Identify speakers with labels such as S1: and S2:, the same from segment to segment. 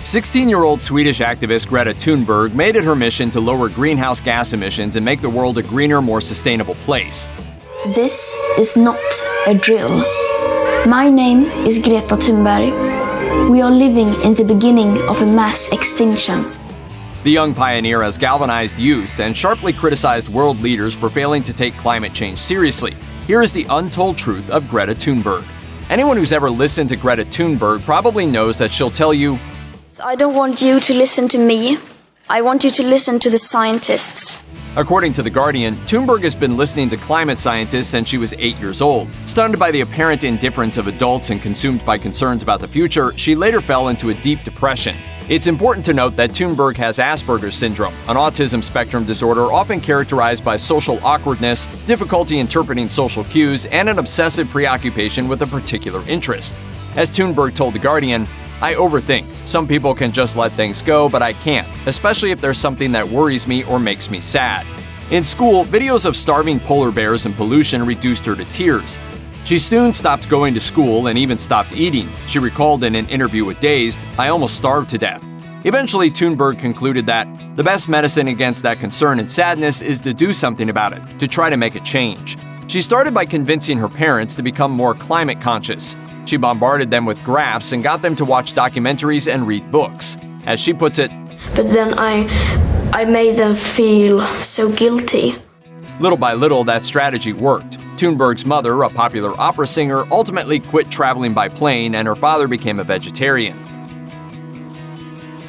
S1: 16-year-old Swedish activist Greta Thunberg made it her mission to lower greenhouse gas emissions and make the world a greener, more sustainable place.
S2: This is not a drill. My name is Greta Thunberg. We are living in the beginning of a mass extinction.
S1: The young pioneer has galvanized youth and sharply criticized world leaders for failing to take climate change seriously. Here is the untold truth of Greta Thunberg. Anyone who's ever listened to Greta Thunberg probably knows that she'll tell you,
S2: I don't want you to listen to me. I want you to listen to the scientists.
S1: According to The Guardian, Thunberg has been listening to climate scientists since she was 8 years old. Stunned by the apparent indifference of adults and consumed by concerns about the future, she later fell into a deep depression. It's important to note that Thunberg has Asperger's syndrome, an autism spectrum disorder often characterized by social awkwardness, difficulty interpreting social cues, and an obsessive preoccupation with a particular interest. As Thunberg told The Guardian, I overthink. Some people can just let things go, but I can't, especially if there's something that worries me or makes me sad. In school, videos of starving polar bears and pollution reduced her to tears. She soon stopped going to school and even stopped eating. She recalled in an interview with Dazed, I almost starved to death. Eventually, Thunberg concluded that the best medicine against that concern and sadness is to do something about it, to try to make a change. She started by convincing her parents to become more climate conscious. She bombarded them with graphs and got them to watch documentaries and read books. As she puts it,
S2: but then I made them feel so guilty.
S1: Little by little, that strategy worked. Thunberg's mother, a popular opera singer, ultimately quit traveling by plane, and her father became a vegetarian.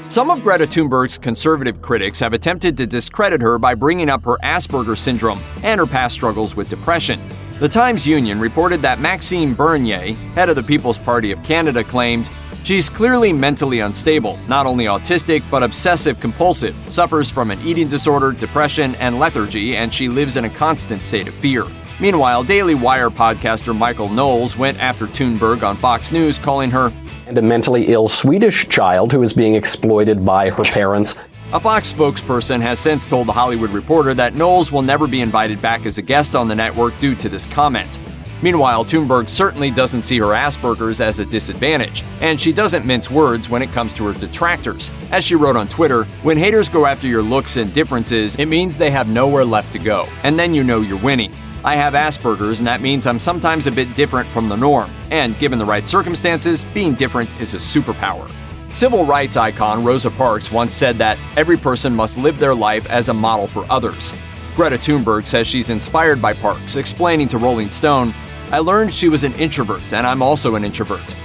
S1: Some of Greta Thunberg's conservative critics have attempted to discredit her by bringing up her Asperger's syndrome and her past struggles with depression. The Times-Union reported that Maxime Bernier, head of the People's Party of Canada, claimed, she's clearly mentally unstable, not only autistic but obsessive-compulsive, suffers from an eating disorder, depression, and lethargy, and she lives in a constant state of fear. Meanwhile, Daily Wire podcaster Michael Knowles went after Thunberg on Fox News, calling her
S3: and a mentally ill Swedish child who is being exploited by her parents.
S1: A Fox spokesperson has since told The Hollywood Reporter that Knowles will never be invited back as a guest on the network due to this comment. Meanwhile, Thunberg certainly doesn't see her Asperger's as a disadvantage, and she doesn't mince words when it comes to her detractors. As she wrote on Twitter, when haters go after your looks and differences, it means they have nowhere left to go, and then you know you're winning. I have Asperger's, and that means I'm sometimes a bit different from the norm, and given the right circumstances, being different is a superpower. Civil rights icon Rosa Parks once said that every person must live their life as a model for others. Greta Thunberg says she's inspired by Parks, explaining to Rolling Stone, I learned she was an introvert, and I'm also an introvert.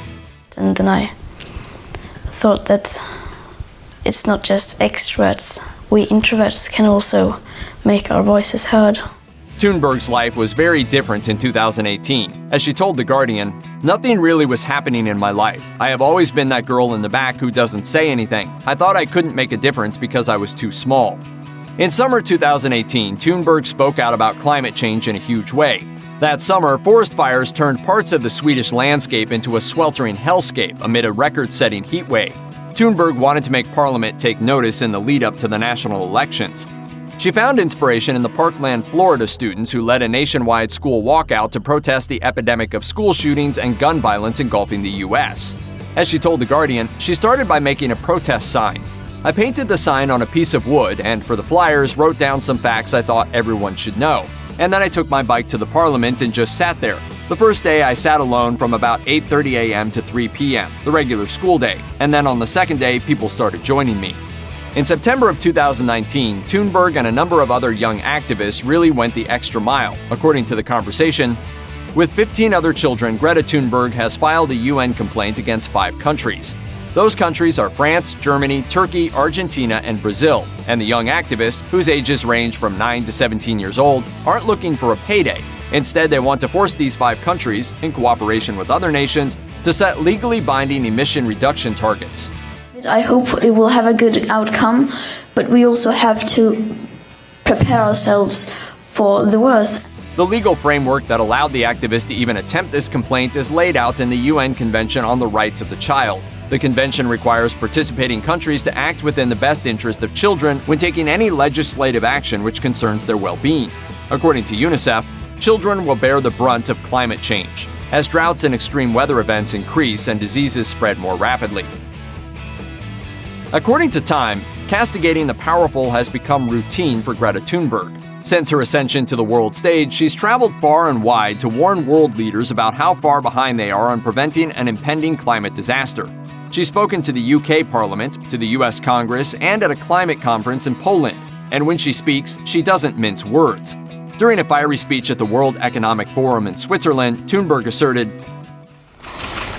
S2: And then I thought that it's not just extroverts. We introverts can also make our voices heard.
S1: Thunberg's life was very different in 2018. As she told The Guardian, nothing really was happening in my life. I have always been that girl in the back who doesn't say anything. I thought I couldn't make a difference because I was too small. In summer 2018, Thunberg spoke out about climate change in a huge way. That summer, forest fires turned parts of the Swedish landscape into a sweltering hellscape amid a record-setting heat wave. Thunberg wanted to make Parliament take notice in the lead-up to the national elections. She found inspiration in the Parkland, Florida students who led a nationwide school walkout to protest the epidemic of school shootings and gun violence engulfing the U.S. As she told The Guardian, she started by making a protest sign. I painted the sign on a piece of wood and, for the flyers, wrote down some facts I thought everyone should know. And then I took my bike to the Parliament and just sat there. The first day I sat alone from about 8:30 a.m. to 3 p.m., the regular school day. And then on the second day, people started joining me. In September of 2019, Thunberg and a number of other young activists really went the extra mile. According to The Conversation, with 15 other children, Greta Thunberg has filed a UN complaint against 5 countries. Those countries are France, Germany, Turkey, Argentina, and Brazil. And the young activists, whose ages range from 9 to 17 years old, aren't looking for a payday. Instead, they want to force these 5 countries, in cooperation with other nations, to set legally binding emission reduction targets.
S2: I hope it will have a good outcome, but we also have to prepare ourselves for the worst.
S1: The legal framework that allowed the activists to even attempt this complaint is laid out in the UN Convention on the Rights of the Child. The convention requires participating countries to act within the best interest of children when taking any legislative action which concerns their well-being. According to UNICEF, children will bear the brunt of climate change, as droughts and extreme weather events increase and diseases spread more rapidly. According to Time, castigating the powerful has become routine for Greta Thunberg. Since her ascension to the world stage, she's traveled far and wide to warn world leaders about how far behind they are on preventing an impending climate disaster. She's spoken to the UK Parliament, to the US Congress, and at a climate conference in Poland. And when she speaks, she doesn't mince words. During a fiery speech at the World Economic Forum in Switzerland, Thunberg asserted,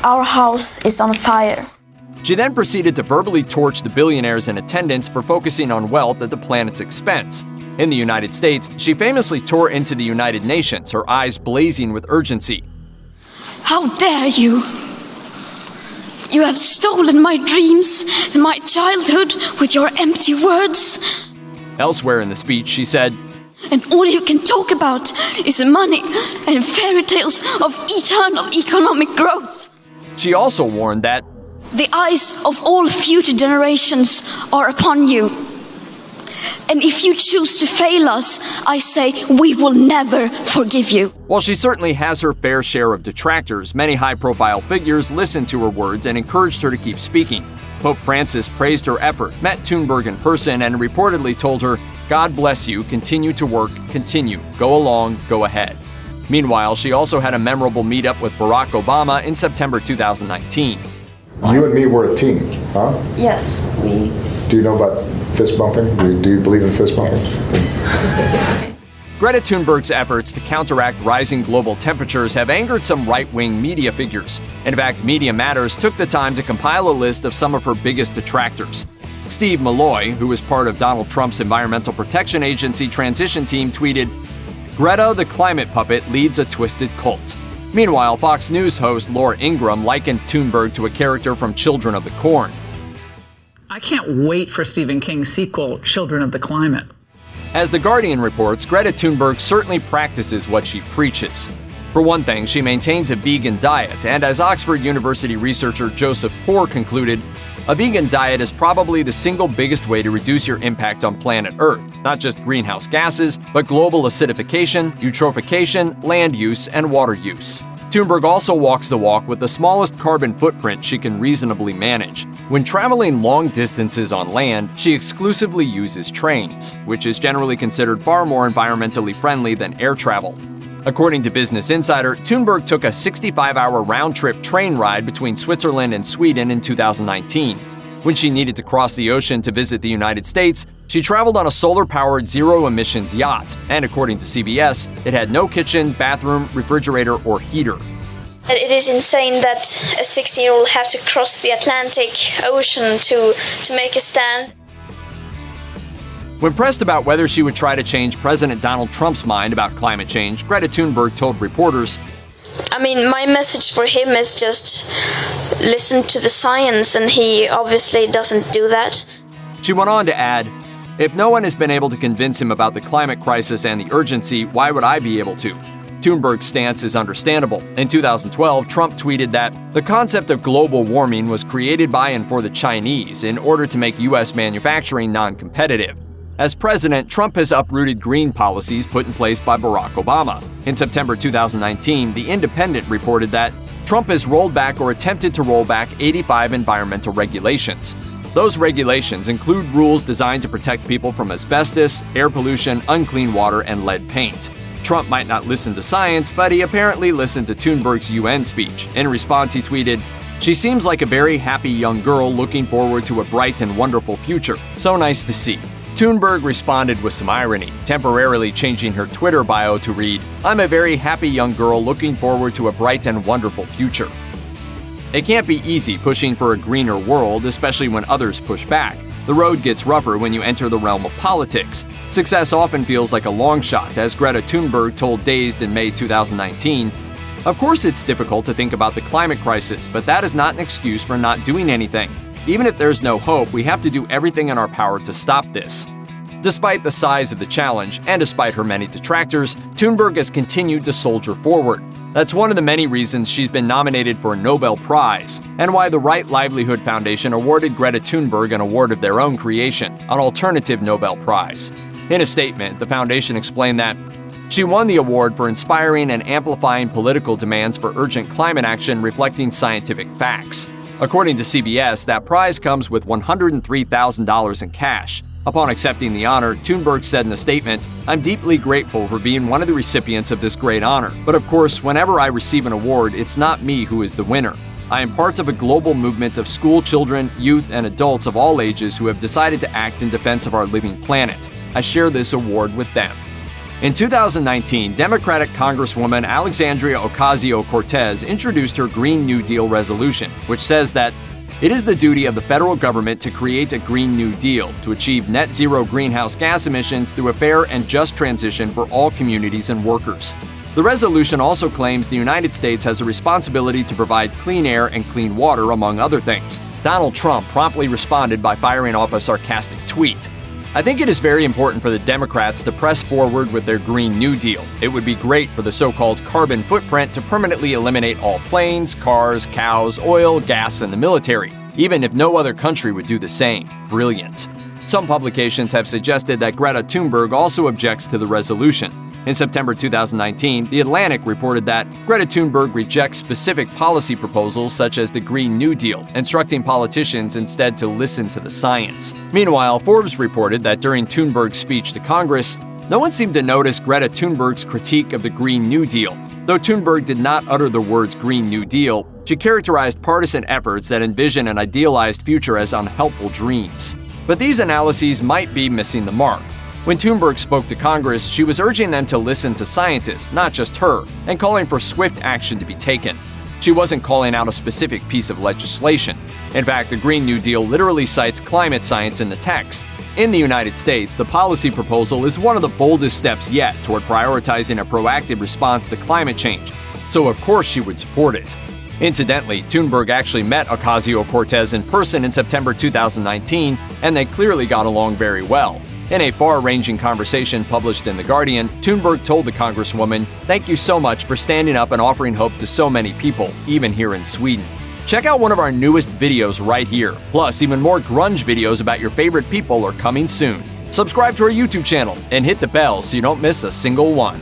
S2: "Our house is on fire."
S1: She then proceeded to verbally torch the billionaires in attendance for focusing on wealth at the planet's expense. In the United States, she famously tore into the United Nations, her eyes blazing with urgency.
S2: "How dare you! You have stolen my dreams and my childhood with your empty words."
S1: Elsewhere in the speech, she said,
S2: "And all you can talk about is money and fairy tales of eternal economic growth."
S1: She also warned that
S2: "The eyes of all future generations are upon you. And if you choose to fail us, I say we will never forgive you."
S1: while she certainly has her fair share of detractors, many high-profile figures listened to her words and encouraged her to keep speaking. Pope Francis praised her effort, met Thunberg in person, and reportedly told her, "God bless you, continue to work, continue, go along, go ahead." Meanwhile, she also had a memorable meetup with Barack Obama in September 2019.
S4: You and me were a team, huh?
S2: Yes, we...
S4: Do you know about fist bumping? Do you believe in fist bumping?
S1: Greta Thunberg's efforts to counteract rising global temperatures have angered some right-wing media figures. In fact, Media Matters took the time to compile a list of some of her biggest detractors. Steve Malloy, who is part of Donald Trump's Environmental Protection Agency transition team, tweeted, "Greta, the climate puppet, leads a twisted cult." Meanwhile, Fox News host Laura Ingraham likened Thunberg to a character from Children of the Corn.
S5: I can't wait for Stephen King's sequel, Children of the Climate.
S1: As The Guardian reports, Greta Thunberg certainly practices what she preaches. For one thing, she maintains a vegan diet, and as Oxford University researcher Joseph Poore concluded, a vegan diet is probably the single biggest way to reduce your impact on planet Earth, not just greenhouse gases, but global acidification, eutrophication, land use, and water use. Thunberg also walks the walk with the smallest carbon footprint she can reasonably manage. When traveling long distances on land, she exclusively uses trains, which is generally considered far more environmentally friendly than air travel. According to Business Insider, Thunberg took a 65-hour round-trip train ride between Switzerland and Sweden in 2019. When she needed to cross the ocean to visit the United States, she traveled on a solar-powered zero-emissions yacht, and according to CBS, it had no kitchen, bathroom, refrigerator, or heater.
S2: It is insane that a 16-year-old have to cross the Atlantic Ocean to make a stand.
S1: When pressed about whether she would try to change President Donald Trump's mind about climate change, Greta Thunberg told reporters,
S2: I mean, my message for him is just listen to the science, and he obviously doesn't do that.
S1: She went on to add, "If no one has been able to convince him about the climate crisis and the urgency, why would I be able to?" Thunberg's stance is understandable. In 2012, Trump tweeted that the concept of global warming was created by and for the Chinese in order to make U.S. manufacturing non-competitive. As president, Trump has uprooted green policies put in place by Barack Obama. In September 2019, The Independent reported that Trump has rolled back or attempted to roll back 85 environmental regulations. Those regulations include rules designed to protect people from asbestos, air pollution, unclean water, and lead paint. Trump might not listen to science, but he apparently listened to Thunberg's UN speech. In response, he tweeted, "She seems like a very happy young girl looking forward to a bright and wonderful future. So nice to see." Thunberg responded with some irony, temporarily changing her Twitter bio to read, "I'm a very happy young girl looking forward to a bright and wonderful future." It can't be easy pushing for a greener world, especially when others push back. The road gets rougher when you enter the realm of politics. Success often feels like a long shot, as Greta Thunberg told Dazed in May 2019. Of course, it's difficult to think about the climate crisis, but that is not an excuse for not doing anything. Even if there's no hope, we have to do everything in our power to stop this. Despite the size of the challenge, and despite her many detractors, Thunberg has continued to soldier forward. That's one of the many reasons she's been nominated for a Nobel Prize, and why the Right Livelihood Foundation awarded Greta Thunberg an award of their own creation, an alternative Nobel Prize. In a statement, the foundation explained that she won the award for inspiring and amplifying political demands for urgent climate action reflecting scientific facts. According to CBS, that prize comes with $103,000 in cash. Upon accepting the honor, Thunberg said in a statement, "I'm deeply grateful for being one of the recipients of this great honor. But of course, whenever I receive an award, it's not me who is the winner. I am part of a global movement of school children, youth, and adults of all ages who have decided to act in defense of our living planet. I share this award with them." In 2019, Democratic Congresswoman Alexandria Ocasio-Cortez introduced her Green New Deal resolution, which says that it is the duty of the federal government to create a Green New Deal to achieve net zero greenhouse gas emissions through a fair and just transition for all communities and workers. The resolution also claims the United States has a responsibility to provide clean air and clean water, among other things. Donald Trump promptly responded by firing off a sarcastic tweet. "I think it is very important for the Democrats to press forward with their Green New Deal. It would be great for the so-called carbon footprint to permanently eliminate all planes, cars, cows, oil, gas, and the military, even if no other country would do the same. Brilliant." Some publications have suggested that Greta Thunberg also objects to the resolution. In September 2019, The Atlantic reported that Greta Thunberg rejects specific policy proposals such as the Green New Deal, instructing politicians instead to listen to the science. Meanwhile, Forbes reported that during Thunberg's speech to Congress, no one seemed to notice Greta Thunberg's critique of the Green New Deal. Though Thunberg did not utter the words Green New Deal, she characterized partisan efforts that envision an idealized future as unhelpful dreams. But these analyses might be missing the mark. When Thunberg spoke to Congress, she was urging them to listen to scientists, not just her, and calling for swift action to be taken. She wasn't calling out a specific piece of legislation. In fact, the Green New Deal literally cites climate science in the text. In the United States, the policy proposal is one of the boldest steps yet toward prioritizing a proactive response to climate change, so of course she would support it. Incidentally, Thunberg actually met Ocasio-Cortez in person in September 2019, and they clearly got along very well. In a far-ranging conversation published in The Guardian, Thunberg told the Congresswoman, "Thank you so much for standing up and offering hope to so many people, even here in Sweden." Check out one of our newest videos right here. Plus, even more grunge videos about your favorite people are coming soon. Subscribe to our YouTube channel and hit the bell so you don't miss a single one.